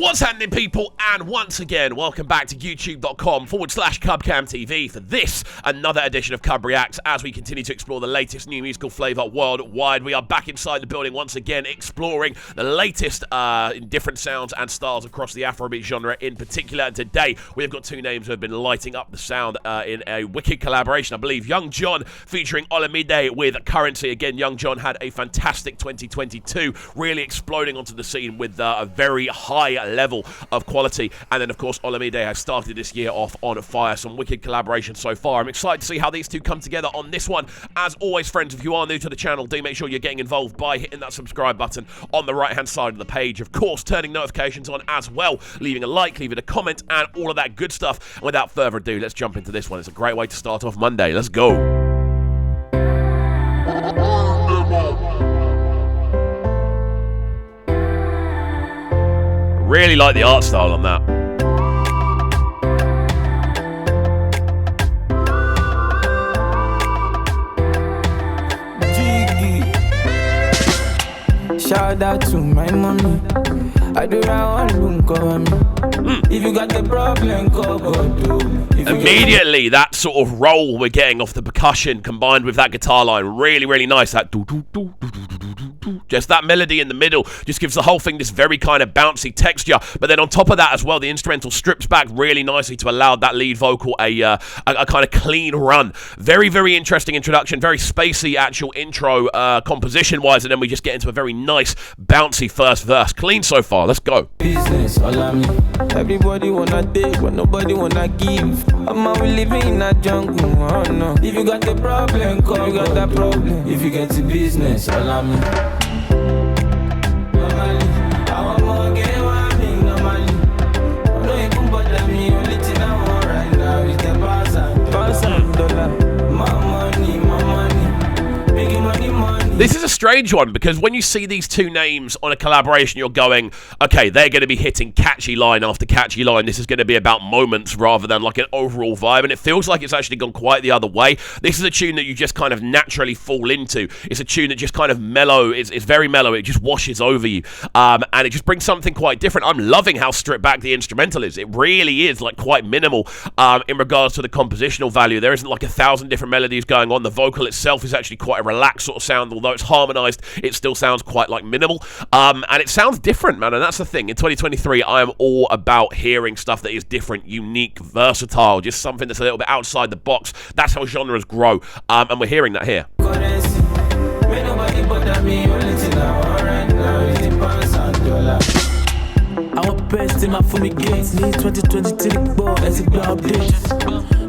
What's happening, people? And once again, welcome back to youtube.com/CubCamTV for this, another edition of CUBREACTS, as we continue to explore the latest new musical flavour worldwide. We are back inside the building once again, exploring the latest in different sounds and styles across the Afrobeat genre in particular. And today, we have got two names who have been lighting up the sound in a wicked collaboration. I believe Young Jonn featuring Olamide with Currency. Again, Young Jonn had a fantastic 2022, really exploding onto the scene with a very high level of quality. And then, of course, Olamide has started this year off on fire. Some wicked collaboration so far. I'm excited to see how these two come together on this one. As always, friends, if you are new to the channel, do make sure you're getting involved by hitting that subscribe button on the right-hand side of the page. Of course, turning notifications on as well, leaving a like, leaving a comment, and all of that good stuff. And without further ado, let's jump into this one. It's a great way to start off Monday. Let's go. Really like the art style on that. Shout out to my mommy. I do that one call me. If you got the problem, call God. Immediately, that sort of roll we're getting off the percussion combined with that guitar line, really, really nice. That do do do do do do do. Just that melody in the middle just gives the whole thing this very kind of bouncy texture. But then on top of that as well, the instrumental strips back really nicely to allow that lead vocal a kind of clean run. Very, very interesting introduction. Very spacey actual intro composition-wise. And then we just get into a very nice, bouncy first verse. Clean so far. Let's go. Business, all I mean. Everybody wanna take, but nobody wanna give. I'm out living in a jungle. Oh no. If you got the problem, call. You got that problem. If you get to business, all I mean. This is a strange one because when you see these two names on a collaboration, you're going, okay, they're going to be hitting catchy line after catchy line. This is going to be about moments rather than like an overall vibe. And it feels like it's actually gone quite the other way. This is a tune that you just kind of naturally fall into. It's a tune that just kind of mellow. It's very mellow. It just washes over you. And it just brings something quite different. I'm loving how stripped back the instrumental is. It really is like quite minimal in regards to the compositional value. There isn't like 1,000 different melodies going on. The vocal itself is actually quite a relaxed sort of sound, although it's harmonized, it still sounds quite like minimal, and it sounds different, man. And that's the thing. In 2023, I am all about hearing stuff that is different, unique, versatile, just something that's a little bit outside the box. That's how genres grow, and we're hearing that here. Our best in my fumigates, need 2023 ball as it updates.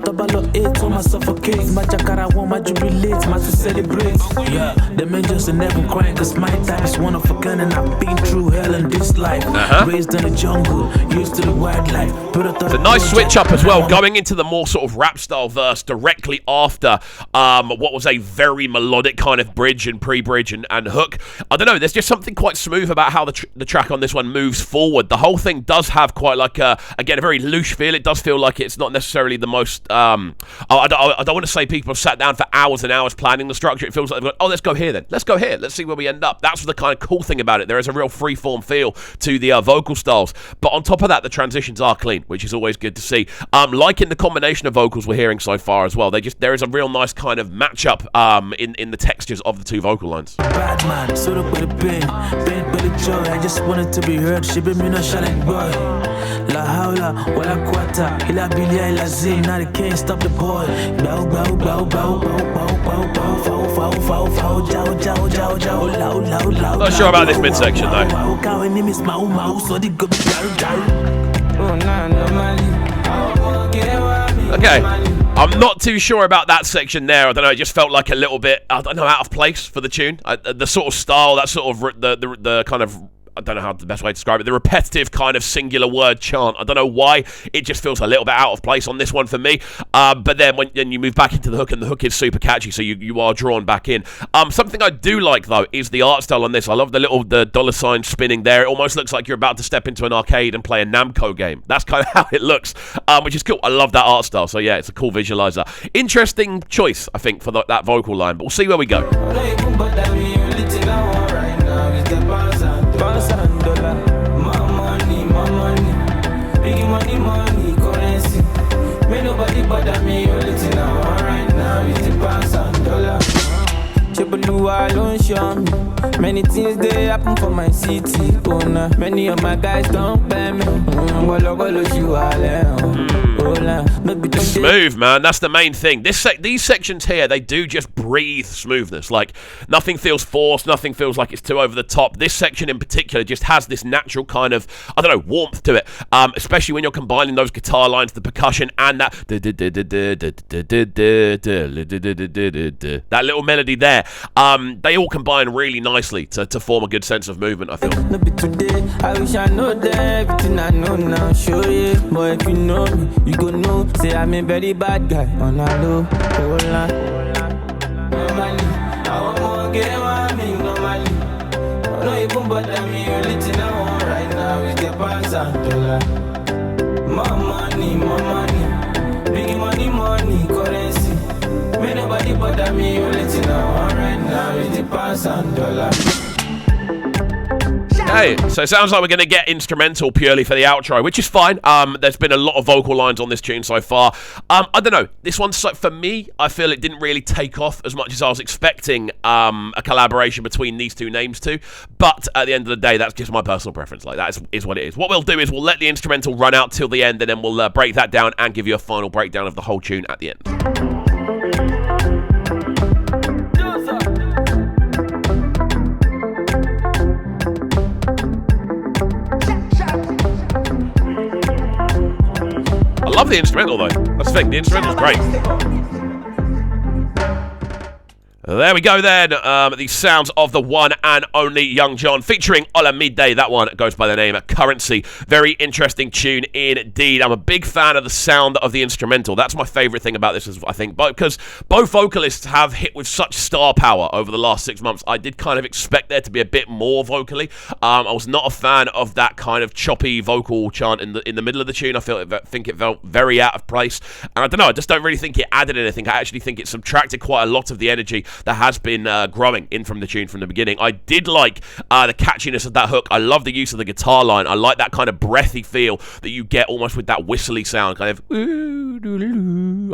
Double 8 on my suffocate, my jacara want my jubilate, my to celebrate. Yeah, the men just never crying, cause my type is one of a kind, and I've been through hell in this life. Raised in the jungle, used to the wildlife. It's a nice switch up as well, going into the more sort of rap style verse directly after what was a very melodic kind of bridge and pre-bridge and hook. I don't know, there's just something quite smooth about how the track on this one moves forward. The whole thing does have quite like again, a very loose feel. It does feel like it's not necessarily the most I don't want to say people have sat down for hours and hours planning the structure. It feels like they've gone, oh, let's go here then. Let's go here. Let's see where we end up. That's the kind of cool thing about it. There is a real free-form feel to the vocal styles. But on top of that, the transitions are clean, which is always good to see. Liking the combination of vocals we're hearing so far as well. There is a real nice kind of matchup in the textures of the two vocal lines. Bad man, sort of with a pain by the joy. I just wanted to be heard. She be me no shine boy. La hawla, wala quata. Ila bilia ila zin. Now they can't stop the boy. Bow, bow, bow, bow, bow, bow, bow, bow, fow, fow, fow, fow, jow, jow, jow, jow, loud, loud, loud. Not sure about this midsection though. Okay, I'm not too sure about that section there. I don't know, it just felt like a little bit, I don't know, out of place for the tune. The sort of style, that sort of, the kind of, I don't know how the best way to describe it, the repetitive kind of singular word chant. I don't know why, it just feels a little bit out of place on this one for me. But then when you move back into the hook, and the hook is super catchy, so you are drawn back in. Something I do like, though, is the art style on this. I love the dollar sign spinning there. It almost looks like you're about to step into an arcade and play a Namco game. That's kind of how it looks, which is cool. I love that art style. So yeah, it's a cool visualizer. Interesting choice, I think, for that vocal line. But we'll see where we go. Biggie money, currency. May nobody bother me, only thing I want right now is the pounds and dollar. Chebulu don't show me. Many things they happen for my city. Oh nah, many of my guys don't pay me. Smooth, man. That's the main thing. These sections here, they do just breathe smoothness. Like, nothing feels forced. Nothing feels like it's too over the top. This section in particular just has this natural kind of, I don't know, warmth to it. Especially when you're combining those guitar lines, the percussion, and that little melody there. They all combine really nicely to form a good sense of movement, I feel. I wish I know that everything I know now, show you. But if you know me, you go know. Say I'm a very bad guy on a low. Normally, I want more game on me, normally. No, even bother me, only thing I want right now is the pounds and dollar. More money. Biggie money, currency. May nobody bother me, only thing I want right now is the pounds and dollar. Hey, so it sounds like we're going to get instrumental purely for the outro, which is fine. There's been a lot of vocal lines on this tune so far. I don't know. This one's, for me, I feel it didn't really take off as much as I was expecting a collaboration between these two names too. But at the end of the day, that's just my personal preference. Like, that is what it is. What we'll do is we'll let the instrumental run out till the end, and then we'll break that down and give you a final breakdown of the whole tune at the end. I love the instrumental though. That's the thing, the instrumental's great. There we go then, the sounds of the one and only Young Jonn featuring Olamide. That one goes by the name of Currency. Very interesting tune indeed. I'm a big fan of the sound of the instrumental. That's my favourite thing about this, I think, because both vocalists have hit with such star power over the last 6 months. I did kind of expect there to be a bit more vocally. I was not a fan of that kind of choppy vocal chant in the middle of the tune. I think it felt very out of place. And I don't know, I just don't really think it added anything. I actually think it subtracted quite a lot of the energy that has been growing in from the tune from the beginning. I did like the catchiness of that hook. I love the use of the guitar line. I like that kind of breathy feel that you get almost with that whistly sound, kind of.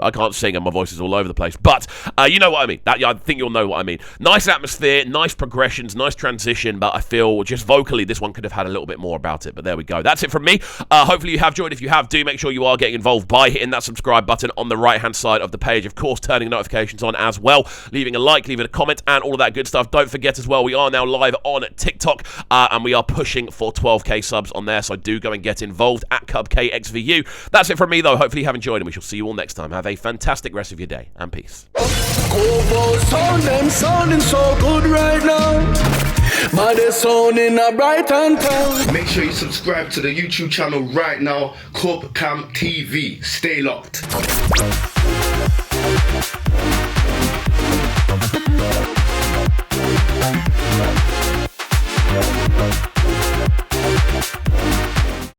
I can't sing and my voice is all over the place, but you know what I mean. I think you'll know what I mean. Nice atmosphere, nice progressions, nice transition, but I feel just vocally this one could have had a little bit more about it, but there we go. That's it from me. Hopefully you have enjoyed. If you have, do make sure you are getting involved by hitting that subscribe button on the right hand side of the page. Of course, turning notifications on as well, leaving a like, leaving a comment, and all of that good stuff. Don't forget as well, we are now live on TikTok, and we are pushing for 12k subs on there, so do go and get involved at CUBREACTS. That's it from me though. Hopefully you have enjoyed, and we shall see you all next time. Have a fantastic rest of your day, and peace. Sounding so good right now. But they're sounding a bright and town. Make sure you subscribe to the YouTube channel right now, CUBREACTS TV. Stay locked.